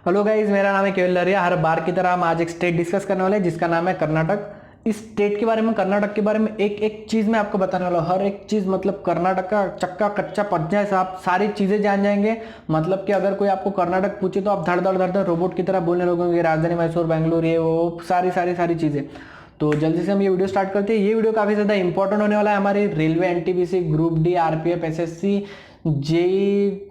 Hello guys, मेरा नाम है केवल लरिया। हर बार की तरह हम आज एक स्टेट डिस्कस करने वाले हैं जिसका नाम है कर्नाटक। इस स्टेट के बारे में, कर्नाटक के बारे में एक एक चीज मैं आपको बताने वाला हूँ। हर एक चीज मतलब कर्नाटक का चक्का कच्चा पच्चा है, आप सारी चीजें जान जाएंगे। मतलब कि अगर कोई आपको कर्नाटक पूछे तो आप धड़ धड़ धड़ धड़ रोबोट की तरह बोलने लगोगे। राजधानी मैसूर, बेंगलुरु, ये वो सारी सारी सारी चीजें। तो जल्दी से हम ये वीडियो स्टार्ट करते हैं। ये वीडियो काफी ज्यादा इंपॉर्टेंट होने वाला है हमारी railway, NTPC, group D, RPF, SSC, JE,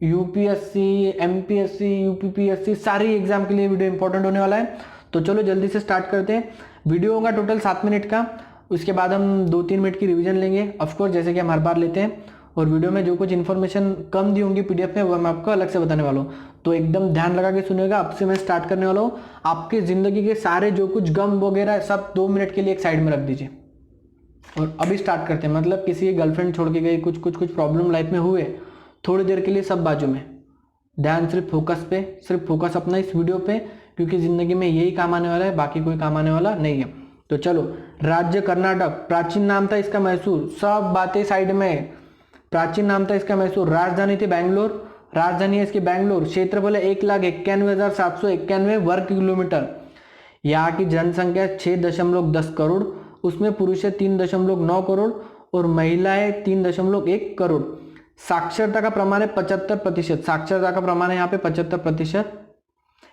UPSC, MPSC, UPPSC, सारी एग्जाम के लिए वीडियो इंपॉर्टेंट होने वाला है। तो चलो जल्दी से स्टार्ट करते हैं। वीडियो होगा टोटल 7 मिनट का। उसके बाद हम 2-3 मिनट की रिवीजन लेंगे, ऑफकोर्स जैसे कि हम हर बार लेते हैं। और वीडियो में जो कुछ इन्फॉर्मेशन कम दी होंगी पीडीएफ में, वो मैं आपको अलग से बताने वाला हूँ। तो एकदम ध्यान लगा के सुनिएगा। अब से मैं स्टार्ट करने वाला हूँ। आपकी जिंदगी के सारे जो कुछ गम वगैरह सब 2 मिनट के लिए एक साइड में रख दीजिए और अभी स्टार्ट करते हैं। मतलब किसी की गर्लफ्रेंड छोड़ के गई, कुछ प्रॉब्लम लाइफ में हुए, थोड़ी देर के लिए सब बाजू में, ध्यान सिर्फ फोकस पे, सिर्फ फोकस अपना इस वीडियो पे, क्योंकि जिंदगी में यही काम आने वाला है, बाकी कोई काम आने वाला नहीं है। तो चलो, राज्य कर्नाटक, प्राचीन नाम था इसका मैसूर। सब बातें साइड में। प्राचीन नाम था इसका मैसूर। राजधानी थी बैंगलोर, राजधानी है इसकी बैंगलोर। क्षेत्रफल है 1,91,791 वर्ग किलोमीटर। यहाँ की जनसंख्या 6.10 करोड़, उसमें पुरुष है 3.9 करोड़ और महिलाएं 3.1 करोड़। साक्षरता का प्रमाण है 75%। साक्षरता का प्रमाण है यहाँ पे 75%।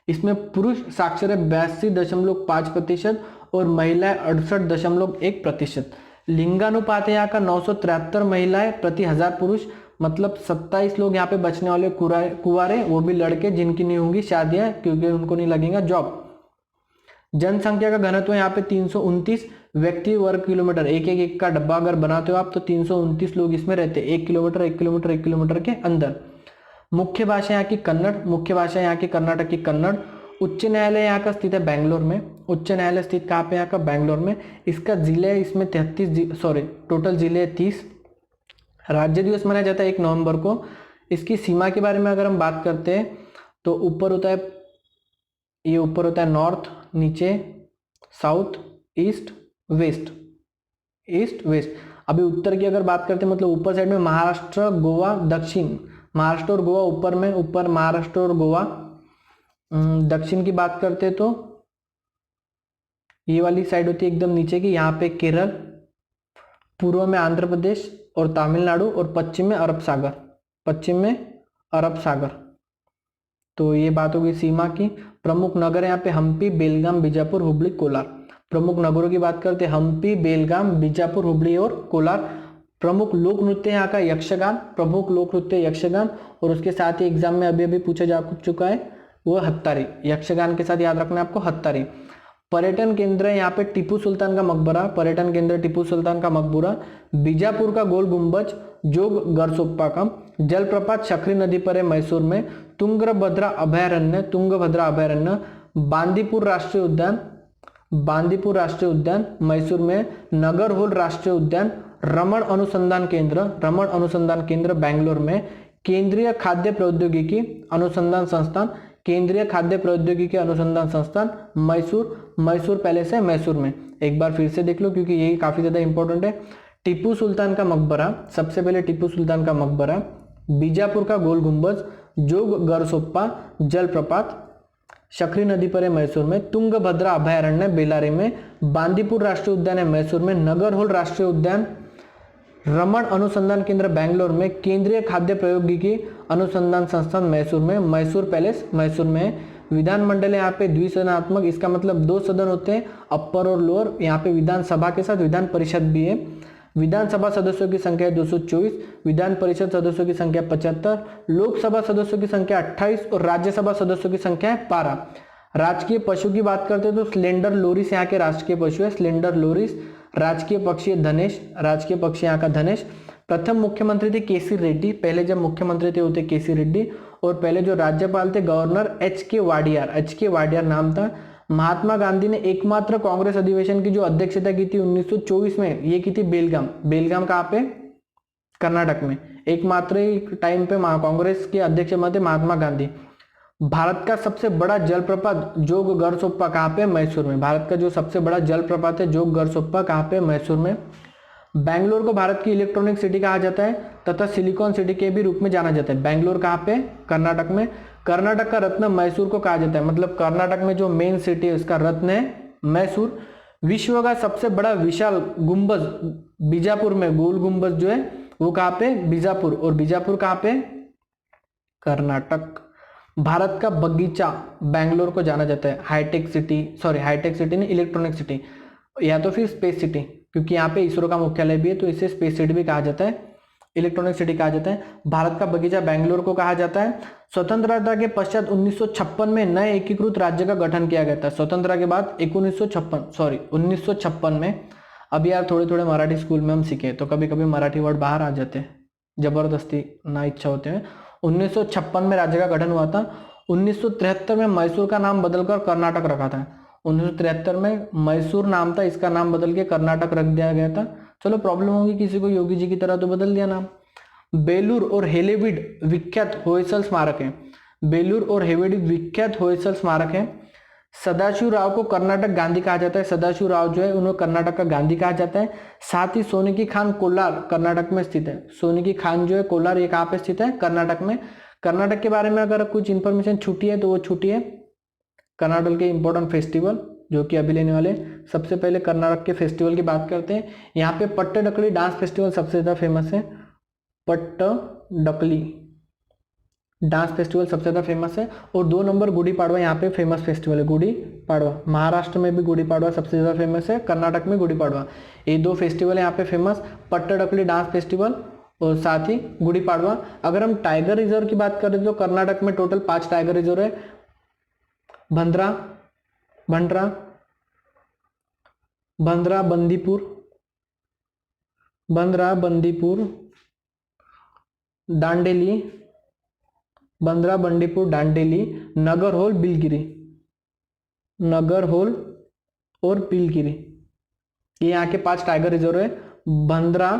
इसमें पुरुष साक्षर है 82.5% और महिलाएं 68.1%। लिंगानुपात है यहाँ का 973 महिलाएं प्रति 1000 पुरुष। मतलब 27 लोग यहाँ पे बचने वाले कुंवारे, वो भी लड़के जिनकी नहीं होंगी शादियां, क्योंकि उनको नहीं लगेगा जॉब। जनसंख्या का घनत्व यहाँ पे 329 व्यक्ति वर्ग किलोमीटर। एक का डब्बा अगर बनाते हो आप तो 329 लोग इसमें रहते हैं, 1 किलोमीटर के अंदर। मुख्य भाषा यहाँ की कन्नड़, मुख्य भाषा यहाँ की कर्नाटक की कन्नड़। उच्च न्यायालय यहाँ का स्थित है बैंगलोर में। उच्च न्यायालय स्थित कहाँ पे? यहाँ का बैंगलोर में। इसका जिले, इसमें 33 टोटल जिले 30। राज्य दिवस मनाया जाता है 1 नवंबर को। इसकी सीमा के बारे में अगर हम बात करते हैं तो ऊपर होता है, ये ऊपर होता है नॉर्थ, नीचे south, east, west, east west. अभी उत्तर की अगर बात करते हैं, मतलब ऊपर साइड में महाराष्ट्र, गोवा, दक्षिण। महाराष्ट्र और गोवा ऊपर में, ऊपर महाराष्ट्र और गोवा। दक्षिण की बात करते हैं तो ये वाली साइड होती है एकदम नीचे की, यहाँ पे केरल। पूर्व में आंध्र प्रदेश और तमिलनाडु और पश्चिम में अरब सागर, पश्चिम में अरब सागर। तो ये बात होगी सीमा की। प्रमुख नगर यहाँ पे हम्पी, बेलगाम, बीजापुर, हुबली, कोलार। प्रमुख नगरों की बात करते हैं हम्पी, बेलगाम, बीजापुर, हुबली और कोलार। प्रमुख लोक नृत्य यहाँ का यक्षगान, प्रमुख लोक नृत्य यक्षगान। और उसके साथ ही एग्जाम में अभी अभी पूछा जा चुका है वो हत्तारी। यक्षगान के साथ याद रखना है आपको हत्तारी। पर्यटन केंद्र है यहाँ पे टिप्पू सुल्तान का मकबरा, पर्यटन केंद्र टिप्पू सुल्तान का मकबरा। बीजापुर का गोल गुंबज, जोग गरसोप्पा का। जलप्रपात शखरी नदी पर है मैसूर में। तुंगभद्रा अभयारण्य, तुंगभद्रा अभयारण्य। बांदीपुर राष्ट्रीय उद्यान, बांदीपुर राष्ट्रीय उद्यान मैसूर में। नगरहोल राष्ट्रीय उद्यान। रमण अनुसंधान केंद्र, रमण अनुसंधान केंद्र बेंगलोर में। केंद्रीय खाद्य प्रौद्योगिकी अनुसंधान संस्थान, केंद्रीय खाद्य प्रौद्योगिकी अनुसंधान संस्थान मैसूर। मैसूर पैलेस है मैसूर में। एक बार फिर से देख लो क्योंकि यही काफी ज्यादा इंपॉर्टेंट है। टिप्पू सुल्तान का मकबरा, सबसे पहले टिप्पू सुल्तान का मकबरा। बीजापुर का गोल गुंबज, जोग गरसोप्पा जलप्रपात शखरी नदी पर है मैसूर में। तुंगभद्रा अभयारण्य बेलारी में। बांदीपुर राष्ट्रीय उद्यान है मैसूर में। नगरहोल राष्ट्रीय उद्यान। रमण अनुसंधान केंद्र बेंगलोर में। केंद्रीय खाद्य प्रौद्योगिकी अनुसंधान संस्थान मैसूर में। मैसूर पैलेस मैसूर में। विधानमंडल यहाँ पे द्विसदनात्मक, इसका मतलब 2 सदन होते हैं, अपर और लोअर। यहाँ पे विधानसभा के साथ विधान परिषद भी है। विधानसभा सदस्यों की संख्या 224, विधान परिषद सदस्यों की संख्या 75, लोकसभा सदस्यों की संख्या 28 और राज्यसभा सदस्यों की संख्या है 12। राजकीय पशु की बात करते हैं तो स्लेंडर लोरिस यहाँ के राष्ट्रीय पशु है, स्लेंडर लोरिस। राजकीय पक्षी है धनेश, राजकीय पक्षी यहाँ का धनेश। प्रथम मुख्यमंत्री थे केसी रेड्डी, पहले जब मुख्यमंत्री थे वो थे केसी रेड्डी। और पहले जो राज्यपाल थे गवर्नर एच के वाडियार नाम था। महात्मा गांधी ने एकमात्र कांग्रेस अधिवेशन की जो अध्यक्षता की थी 1924 में, ये की थी बेलगाम। बेलगाम कहाँ पे? कर्नाटक में। एकमात्र टाइम पे कांग्रेस के अध्यक्ष थे महात्मा गांधी। भारत का सबसे बड़ा जलप्रपात जोग गरसोप्पा कहाँ पे? मैसूर में। भारत का जो सबसे बड़ा जलप्रपात है जोग गरसोप्पा कहाँ पे? मैसूर में। बैंगलोर को भारत की इलेक्ट्रॉनिक सिटी कहा जाता है तथा सिलिकॉन सिटी के भी रूप में जाना जाता है। बैंगलोर कहाँ पे? कर्नाटक में। कर्नाटक का रत्न मैसूर को कहा जाता है, मतलब कर्नाटक में जो मेन सिटी है उसका रत्न है मैसूर। विश्व का सबसे बड़ा विशाल गुंबज बीजापुर में, गोल गुंबज जो है वो कहाँ पे, बीजापुर, और बीजापुर कहाँ पे, कर्नाटक। भारत का बगीचा बैंगलोर को जाना जाता है hitech city, sorry hitech city नहीं, इलेक्ट्रॉनिक सिटी या तो फिर स्पेस सिटी, क्योंकि यहाँ पे इसरो का मुख्यालय भी है तो इसे स्पेस सिटी भी कहा जाता है, इलेक्ट्रॉनिक सिटी कहा जाता है। भारत का बगीचा बैंगलोर को कहा जाता है। स्वतंत्रता के पश्चात 1956 में नए एकीकृत राज्य का गठन किया गया था। स्वतंत्रता के बाद 1956 में, अब यार थोड़े थोड़े मराठी स्कूल में हम सीखे तो कभी कभी मराठी वर्ड बाहर आ जाते हैं, जबरदस्ती ना इच्छा होते हैं। 1956 में राज्य का गठन हुआ था। 1973 में मैसूर का नाम बदलकर कर्नाटक रखा था। 1973 में मैसूर नाम था, इसका नाम बदल के कर्नाटक रख दिया गया था। चलो प्रॉब्लम होगी किसी को, योगी जी की तरह तो बदल दिया नाम। बेलूर और हेलेविड विख्यात होयसल स्मारक है, बेलूर और हेलेविड विख्यात होयसल स्मारक है। सदाशिव राव को कर्नाटक गांधी कहा जाता है, सदाशिव राव जो है उन्हें कर्नाटक का गांधी कहा जाता है। साथ ही सोने की खान कोलार कर्नाटक में स्थित है, सोने की खान जो है कोलार ये कहाँ पे स्थित है, कर्नाटक में। कर्नाटक के बारे में अगर कुछ इंफॉर्मेशन छूटी है तो वो छूटी है कर्नाटक के इंपॉर्टेंट फेस्टिवल जो कि अभी लेने वाले। सबसे पहले कर्नाटक के फेस्टिवल की बात करते हैं। यहाँ पे पट्टडकली डांस फेस्टिवल सबसे ज्यादा फेमस है, पट्टडकली डांस फेस्टिवल सबसे ज्यादा फेमस है। और 2 नंबर गुड़ी पाड़वा यहाँ पे फेमस फेस्टिवल है, गुड़ी पाड़वा। महाराष्ट्र में भी गुड़ी पाड़वा सबसे ज्यादा फेमस है, कर्नाटक में गुड़ी पाड़वा। ये 2 फेस्टिवल है यहाँ पे फेमस, पट्टडकली डांस फेस्टिवल और साथ ही गुड़ी पाड़वा। अगर हम टाइगर रिजर्व की बात करें तो कर्नाटक में टोटल 5 टाइगर रिजर्व है, भंद्रा बंदीपुर, दांडेली, बंद्रा बंडीपुर दांडेली, नगरहोल और बिलगिरी, ये यहाँ के 5 टाइगर रिजर्व है। बंद्रा,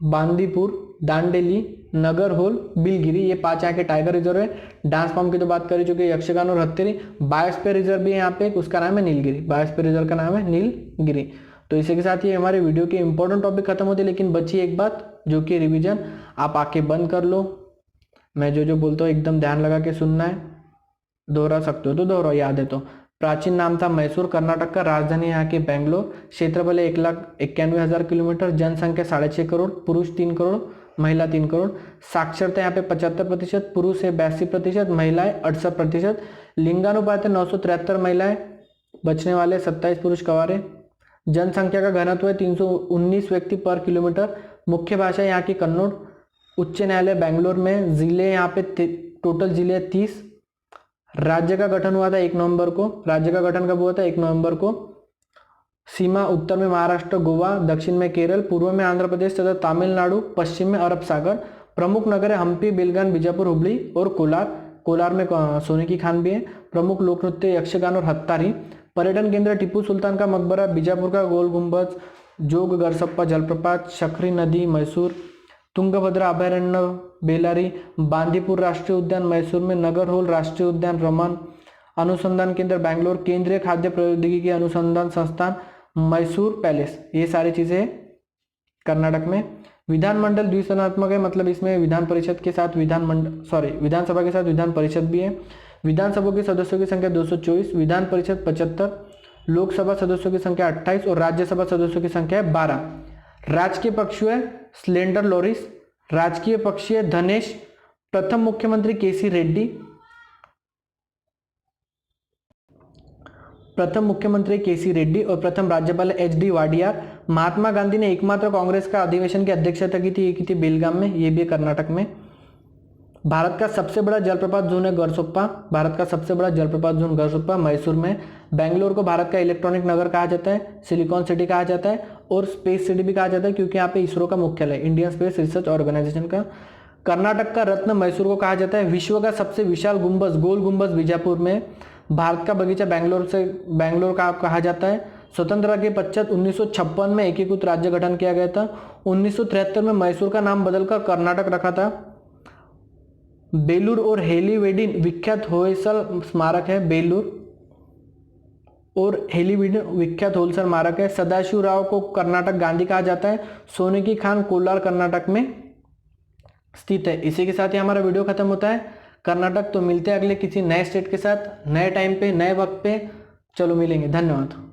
बांदीपुर, दांडेली, नगरहोल, बिलगिरी, ये 5 यहाँ के टाइगर रिजर्व है। डांस फॉर्म की तो बात कर चुके, यक्षगान और हथेली। बायोस्फीयर रिजर्व भी है यहाँ पे, उसका नाम है नीलगिरी, बायोस्फीयर रिजर्व का नाम है नीलगिरी। तो इसी के साथ ये हमारे वीडियो के इंपॉर्टेंट टॉपिक खत्म होते, लेकिन बची एक बात जो कि रिवीजन। आप आंखें बंद कर लो, मैं जो बोलता हूँ एकदम ध्यान लगा के सुनना है, दोहरा सकते हो तो दोहराओ, याद है तो। प्राचीन नाम था मैसूर, कर्नाटक का राजधानी यहाँ की बेंगलोर, क्षेत्रफल 1,91,000 किलोमीटर, जनसंख्या 6.5 करोड़, पुरुष 3 करोड़, महिला 3 करोड़। साक्षरता यहाँ पे 75%, पुरुष है 82%, महिलाएं 68%। लिंगानुपात है 973 महिलाएं, बचने वाले 27 पुरुष कवारे। जनसंख्या का घनत्व है 319 व्यक्ति पर किलोमीटर। मुख्य भाषा यहाँ की कन्नौड़। उच्च न्यायालय बेंगलोर में। जिले यहाँ पे टोटल जिले 30। राज्य का गठन हुआ था 1 नवंबर को, राज्य का गठन कब हुआ था, 1 नवंबर को। सीमा उत्तर में महाराष्ट्र गोवा, दक्षिण में केरल, पूर्व में आंध्र प्रदेश तथा तमिलनाडु, पश्चिम में अरब सागर। प्रमुख नगर है हम्पी, बेलगाम, बीजापुर, हुबली और कोलार। कोलार में सोने की खान भी है। प्रमुख लोक नृत्य यक्षगान और हत्तारी। पर्यटन केंद्र टिप्पू सुल्तान का मकबरा, बीजापुर का गोल गुंबज, जोग गरसप्पा जलप्रपात, शखरी नदी मैसूर, तुंगभद्रा अभयारण्य बेलारी, बांदीपुर राष्ट्रीय उद्यान मैसूर में, नगरहोल राष्ट्रीय उद्यान रमन, अनुसंधान केंद्र बैंगलोर, केंद्रीय खाद्य प्रौद्योगिकी अनुसंधान संस्थान मैसूर पैलेस, ये सारी चीजें कर्नाटक में। विधानमंडल द्विसदनात्मक है, मतलब इसमें विधान परिषद के साथ विधानसभा के साथ विधान परिषद भी है। विधानसभा के सदस्यों की संख्या 224, विधान परिषद 75, लोकसभा सदस्यों की संख्या 28 और राज्यसभा सदस्यों की संख्या है 12। राजकीय पक्षी है स्लेंडर लोरिस, राजकीय पक्षी है धनेश। प्रथम मुख्यमंत्री केसी रेड्डी, और प्रथम राज्यपाल HD वाडियार। महात्मा गांधी ने एकमात्र कांग्रेस का अधिवेशन की अध्यक्षता की थी, ये की थी बेलगाम में, ये भी है कर्नाटक में। भारत का सबसे बड़ा जलप्रपात जोन है गरसोप्पा, भारत का सबसे बड़ा जलप्रपात जोन गरसोप्पा मैसूर में। बेंगलोर को भारत का इलेक्ट्रॉनिक नगर कहा जाता है, सिलिकॉन सिटी कहा जाता है और स्पेस सिटी भी कहा जाता है, क्योंकि यहाँ पे इसरो का मुख्यालय है, इंडियन स्पेस रिसर्च ऑर्गेनाइजेशन का। कर्नाटक का रत्न मैसूर को कहा जाता है। विश्व का सबसे विशाल गुंबज गोल गुंबज बीजापुर में। भारत का बगीचा बेंगलोर का कहा जाता है। स्वतंत्रता के पश्चात 1956 में एकीकृत राज्य गठन किया गया था। 1973 में मैसूर का नाम बदलकर कर्नाटक रखा था। बेलूर और हेलीवेडिन विख्यात होयसल स्मारक है, बेलूर और हेलीवेडिन विख्यात होयसल स्मारक है। सदाशिव राव को कर्नाटक गांधी कहा जाता है। सोने की खान कोलार कर्नाटक में स्थित है। इसी के साथ ही हमारा वीडियो खत्म होता है। कर्नाटक। तो मिलते हैं अगले किसी नए स्टेट के साथ, नए टाइम पे, नए वक्त पे। चलो मिलेंगे, धन्यवाद।